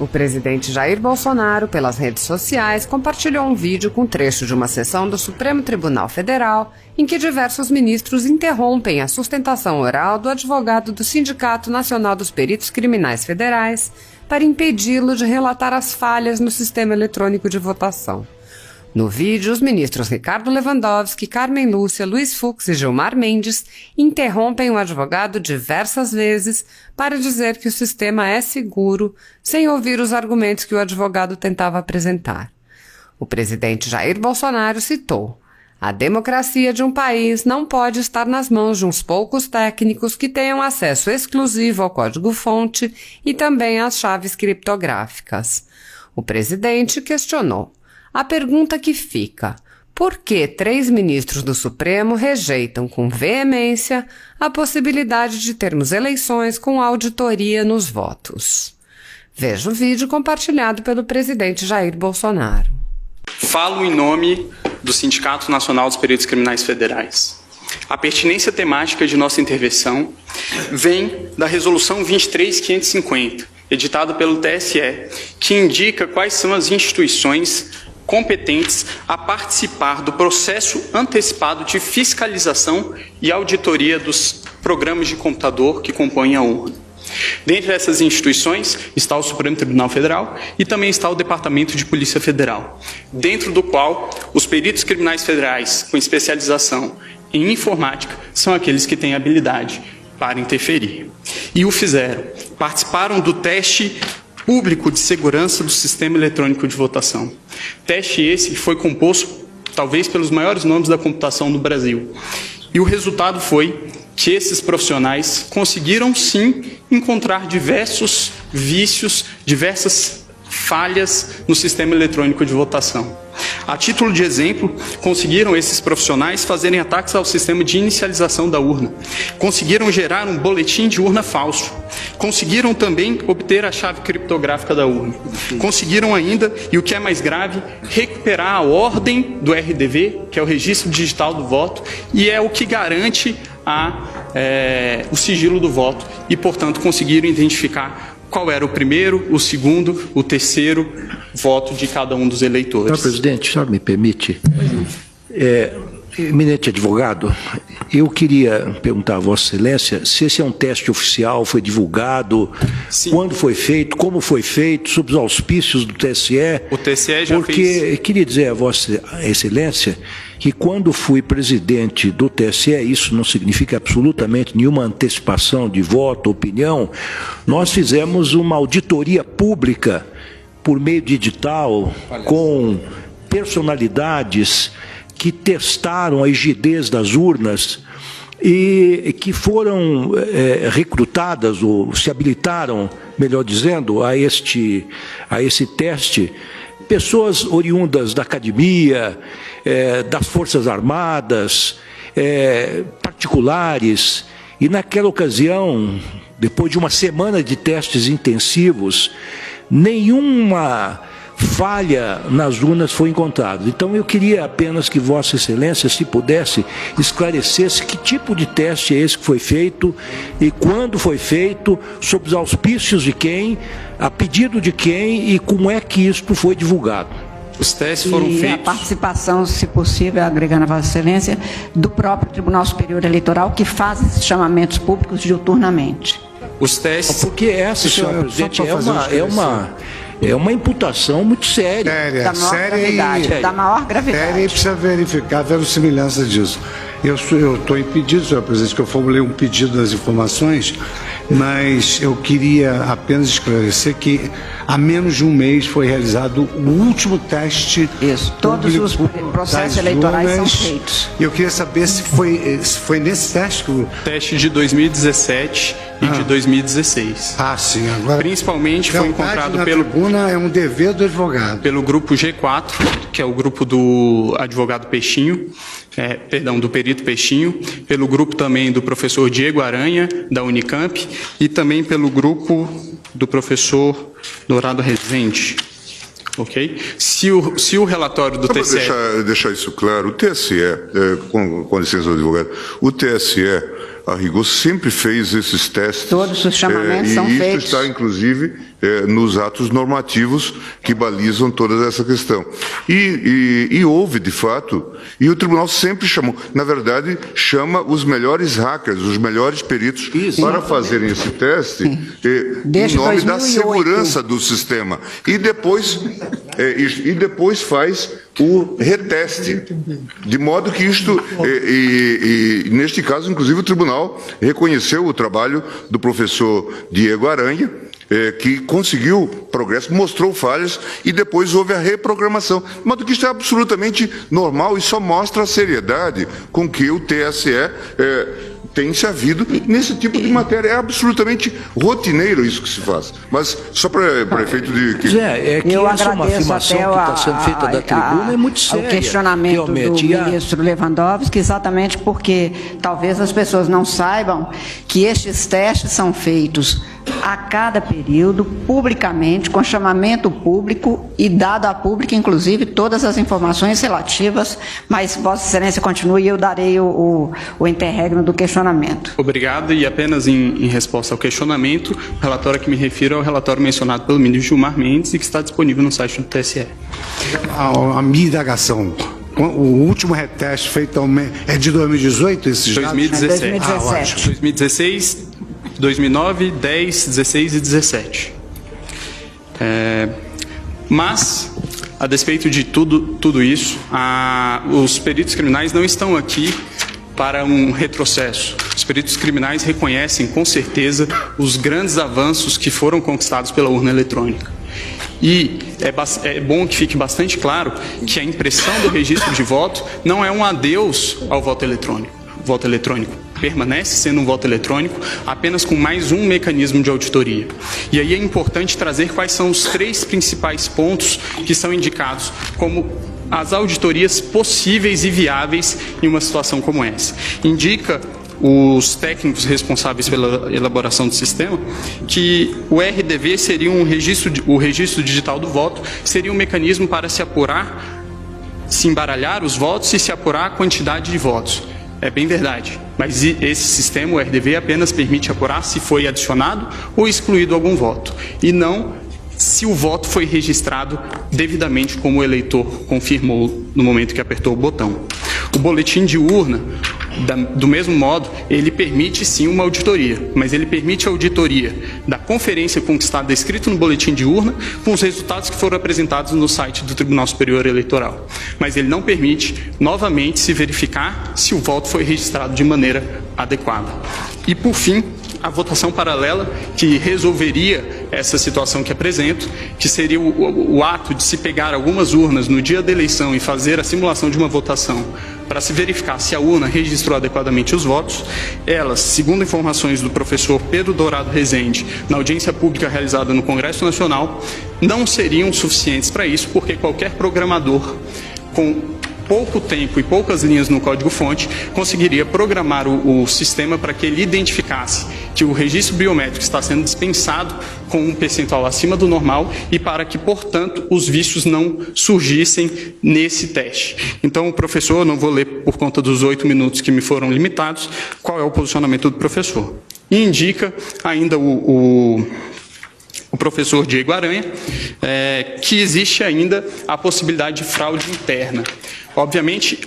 O presidente Jair Bolsonaro, pelas redes sociais, compartilhou um vídeo com trecho de uma sessão do Supremo Tribunal Federal em que diversos ministros interrompem a sustentação oral do advogado do Sindicato Nacional dos Peritos Criminais Federais para impedi-lo de relatar as falhas no sistema eletrônico de votação. No vídeo, os ministros Ricardo Lewandowski, Carmen Lúcia, Luiz Fux e Gilmar Mendes interrompem o advogado diversas vezes para dizer que o sistema é seguro, sem ouvir os argumentos que o advogado tentava apresentar. O presidente Jair Bolsonaro citou: "A democracia de um país não pode estar nas mãos de uns poucos técnicos que tenham acesso exclusivo ao código-fonte e também às chaves criptográficas." O presidente questionou: "A pergunta que fica: por que 3 ministros do Supremo rejeitam com veemência a possibilidade de termos eleições com auditoria nos votos?" Veja o vídeo compartilhado pelo presidente Jair Bolsonaro. Falo em nome do Sindicato Nacional dos Peritos Criminais Federais. A pertinência temática de nossa intervenção vem da Resolução 23.550, editada pelo TSE, que indica quais são as instituições competentes a participar do processo antecipado de fiscalização e auditoria dos programas de computador que compõem a urna. Dentre essas instituições está o Supremo Tribunal Federal e também está o Departamento de Polícia Federal, dentro do qual os peritos criminais federais com especialização em informática são aqueles que têm habilidade para interferir. E o fizeram. Participaram do teste público de segurança do sistema eletrônico de votação. Teste esse que foi composto, talvez, pelos maiores nomes da computação do Brasil. E o resultado foi que esses profissionais conseguiram, sim, encontrar diversos vícios, diversas falhas no sistema eletrônico de votação. A título de exemplo, conseguiram esses profissionais fazerem ataques ao sistema de inicialização da urna. Conseguiram gerar um boletim de urna falso. Conseguiram também obter a chave criptográfica da urna. Conseguiram ainda, e o que é mais grave, recuperar a ordem do RDV, que é o Registro Digital do Voto, e é o que garante o sigilo do voto. E, portanto, conseguiram identificar qual era o primeiro, o segundo, o terceiro voto de cada um dos eleitores. Senhor presidente, o senhor me permite? Eminente advogado, eu queria perguntar a Vossa Excelência se esse é um teste oficial, foi divulgado, sim, quando foi feito, como foi feito, sob os auspícios do TSE. O TSE já porque fez. Queria dizer a Vossa Excelência que quando fui presidente do TSE, isso não significa absolutamente nenhuma antecipação de voto, opinião, nós fizemos uma auditoria pública por meio de edital, com personalidades que testaram a rigidez das urnas e que foram recrutadas, ou se habilitaram, melhor dizendo, a esse teste, pessoas oriundas da academia, das Forças Armadas, particulares, e naquela ocasião, depois de uma semana de testes intensivos, nenhuma falha nas urnas foi encontrada. Então eu queria apenas que Vossa Excelência, se pudesse, esclarecesse que tipo de teste é esse que foi feito e quando foi feito, sob os auspícios de quem, a pedido de quem e como é que isto foi divulgado. Os testes foram feitos... a participação, se possível, agregando a Vossa Excelência, do próprio Tribunal Superior Eleitoral, que faz esses chamamentos públicos diuturnamente. Os testes... Porque essa, senhor presidente, é uma imputação muito séria. Da maior gravidade. Da maior gravidade. Séria, e precisa verificar a verossimilhança disso. Eu estou impedido, senhor presidente, que eu formulei um pedido das informações, mas eu queria apenas esclarecer que há menos de um mês foi realizado o último teste. Isso, todos os processos eleitorais são feitos. E eu queria saber se foi nesse teste que o... Teste de 2017 e de 2016. Sim, agora... Principalmente foi encontrado na tribuna é um dever do advogado. Pelo grupo G4, que é o grupo do advogado Peixinho, do perito Peixinho, pelo grupo também do professor Diego Aranha, da Unicamp, e também pelo grupo do professor Dourado Rezende. Ok? Se o relatório do TSE... Deixar isso claro, o TSE, com licença do advogado, o TSE a rigor, sempre fez esses testes. Todos os chamamentos são feitos. E isso está, inclusive, nos atos normativos que balizam toda essa questão. E houve, de fato, e o tribunal sempre chamou, na verdade, chama os melhores hackers, os melhores peritos, para fazerem esse teste em nome da segurança do sistema. E depois faz o reteste, de modo que isto, neste caso, inclusive, o tribunal reconheceu o trabalho do professor Diego Aranha, que conseguiu progresso, mostrou falhas e depois houve a reprogramação. De modo que isto é absolutamente normal e só mostra a seriedade com que o TSE tem se havido nesse tipo de matéria. É absolutamente rotineiro isso que se faz. Mas só para efeito de... É que essa é uma afirmação que está sendo feita da tribuna, é muito séria. O questionamento do ministro Lewandowski, exatamente porque talvez as pessoas não saibam que estes testes são feitos a cada período, publicamente, com chamamento público e dado a público, inclusive, todas as informações relativas, mas Vossa Excelência continue e eu darei o interregno do questionamento. Obrigado, e apenas em resposta ao questionamento, o relatório a que me refiro é o relatório mencionado pelo ministro Gilmar Mendes e que está disponível no site do TSE. A minha indagação, o último reteste feito é de 2018, esses 2017. dados? 2016, 2009, 10, 16 e 17. Mas, a despeito de tudo isso, os peritos criminais não estão aqui para um retrocesso. Os peritos criminais reconhecem, com certeza, os grandes avanços que foram conquistados pela urna eletrônica. E é bom que fique bastante claro que a impressão do registro de voto não é um adeus ao voto eletrônico. O voto eletrônico permanece sendo um voto eletrônico, apenas com mais um mecanismo de auditoria. E aí é importante trazer quais são os 3 principais pontos que são indicados como as auditorias possíveis e viáveis em uma situação como essa. Indica os técnicos responsáveis pela elaboração do sistema que o RDV seria o registro digital do voto, seria um mecanismo para se apurar, se embaralhar os votos e se apurar a quantidade de votos. É bem verdade, mas esse sistema, o RDV, apenas permite apurar se foi adicionado ou excluído algum voto, e não se o voto foi registrado devidamente como o eleitor confirmou no momento que apertou o botão. O boletim de urna, do mesmo modo, ele permite sim uma auditoria, mas ele permite a auditoria da conferência conquistada escrito no boletim de urna com os resultados que foram apresentados no site do Tribunal Superior Eleitoral. Mas ele não permite, novamente, se verificar se o voto foi registrado de maneira adequada. E, por fim, a votação paralela, que resolveria essa situação que apresento, que seria o ato de se pegar algumas urnas no dia da eleição e fazer a simulação de uma votação para se verificar se a urna registrou adequadamente os votos. Elas, segundo informações do professor Pedro Dourado Rezende, na audiência pública realizada no Congresso Nacional, não seriam suficientes para isso, porque qualquer programador com pouco tempo e poucas linhas no código-fonte conseguiria programar o sistema para que ele identificasse que o registro biométrico está sendo dispensado com um percentual acima do normal e para que, portanto, os vícios não surgissem nesse teste. Então, o professor, não vou ler por conta dos 8 minutos que me foram limitados, qual é o posicionamento do professor. E indica ainda o professor Diego Aranha, que existe ainda a possibilidade de fraude interna. Obviamente,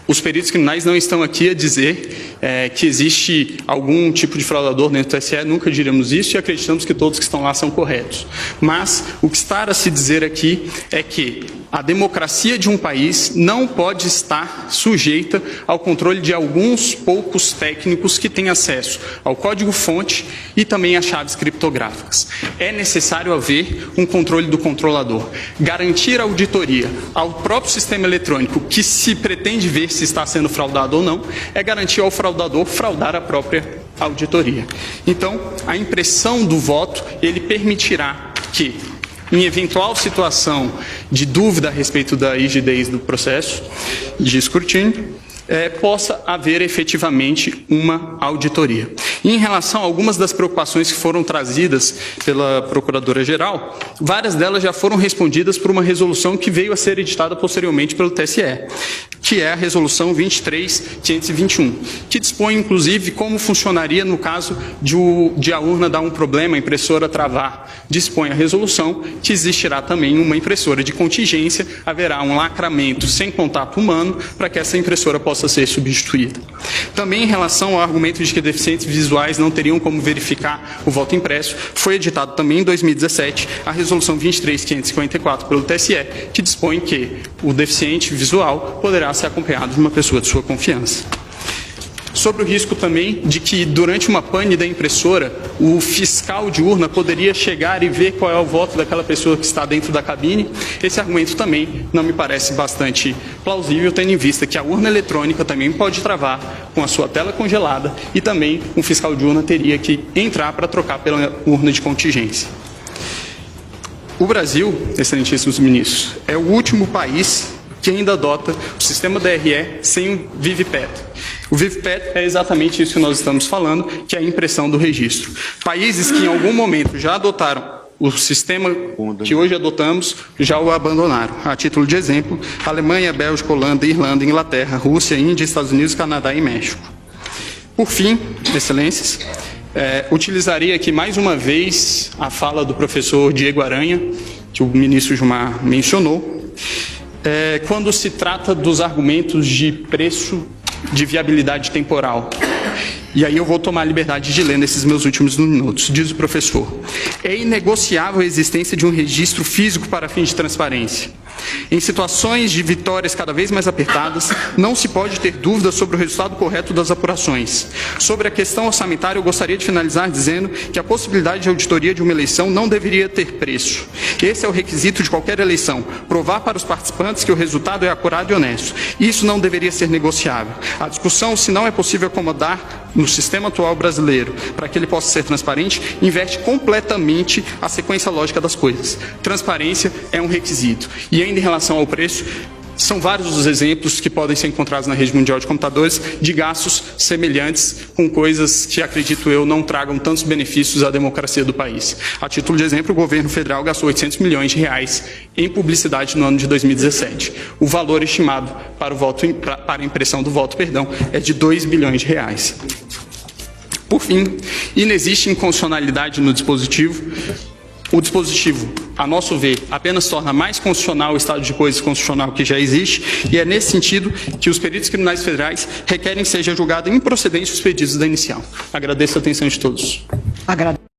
os peritos criminais não estão aqui a dizer que existe algum tipo de fraudador dentro do TSE, nunca diremos isso e acreditamos que todos que estão lá são corretos. Mas o que está a se dizer aqui é que a democracia de um país não pode estar sujeita ao controle de alguns poucos técnicos que têm acesso ao código-fonte e também às chaves criptográficas. É necessário haver um controle do controlador. Garantir a auditoria ao próprio sistema eletrônico que se pretende ver se está sendo fraudado ou não, é garantir ao fraudador fraudar a própria auditoria. Então, a impressão do voto, ele permitirá que, em eventual situação de dúvida a respeito da rigidez do processo de escrutínio, possa haver efetivamente uma auditoria. E em relação a algumas das preocupações que foram trazidas pela Procuradora-Geral, várias delas já foram respondidas por uma resolução que veio a ser editada posteriormente pelo TSE, que é a Resolução 23.521, que dispõe, inclusive, como funcionaria no caso de a urna dar um problema, a impressora travar. Dispõe a resolução que existirá também uma impressora de contingência, haverá um lacramento sem contato humano para que essa impressora possa ser substituída. Também em relação ao argumento de que deficientes visuais não teriam como verificar o voto impresso, foi editado também em 2017 a Resolução 23.554 pelo TSE, que dispõe que o deficiente visual poderá ser acompanhado de uma pessoa de sua confiança. Sobre o risco também de que, durante uma pane da impressora, o fiscal de urna poderia chegar e ver qual é o voto daquela pessoa que está dentro da cabine, esse argumento também não me parece bastante plausível, tendo em vista que a urna eletrônica também pode travar com a sua tela congelada e também um fiscal de urna teria que entrar para trocar pela urna de contingência. O Brasil, excelentíssimos ministros, é o último país que ainda adota o sistema DRE sem o VIVPET. O VIVPET é exatamente isso que nós estamos falando, que é a impressão do registro. Países que em algum momento já adotaram o sistema que hoje adotamos, já o abandonaram. A título de exemplo, Alemanha, Bélgica, Holanda, Irlanda, Inglaterra, Rússia, Índia, Estados Unidos, Canadá e México. Por fim, excelências, utilizaria aqui mais uma vez a fala do professor Diego Aranha, que o ministro Gilmar mencionou, quando se trata dos argumentos de preço de viabilidade temporal. E aí eu vou tomar a liberdade de ler nesses meus últimos minutos. Diz o professor: é inegociável a existência de um registro físico para fins de transparência. Em situações de vitórias cada vez mais apertadas, não se pode ter dúvida sobre o resultado correto das apurações. Sobre a questão orçamentária, eu gostaria de finalizar dizendo que a possibilidade de auditoria de uma eleição não deveria ter preço. Esse é o requisito de qualquer eleição: provar para os participantes que o resultado é acurado e honesto. Isso não deveria ser negociável. A discussão, se não é possível acomodar no sistema atual brasileiro, para que ele possa ser transparente, inverte completamente a sequência lógica das coisas. Transparência é um requisito. E ainda em relação ao preço, são vários os exemplos que podem ser encontrados na rede mundial de computadores de gastos semelhantes com coisas que, acredito eu, não tragam tantos benefícios à democracia do país. A título de exemplo, o governo federal gastou 800 milhões de reais em publicidade no ano de 2017. O valor estimado para a impressão do voto, é de 2 bilhões de reais. Por fim, inexiste inconstitucionalidade no dispositivo. O dispositivo, a nosso ver, apenas torna mais constitucional o estado de coisas constitucional que já existe, e é nesse sentido que os peritos criminais federais requerem que seja julgado improcedente os pedidos da inicial. Agradeço a atenção de todos.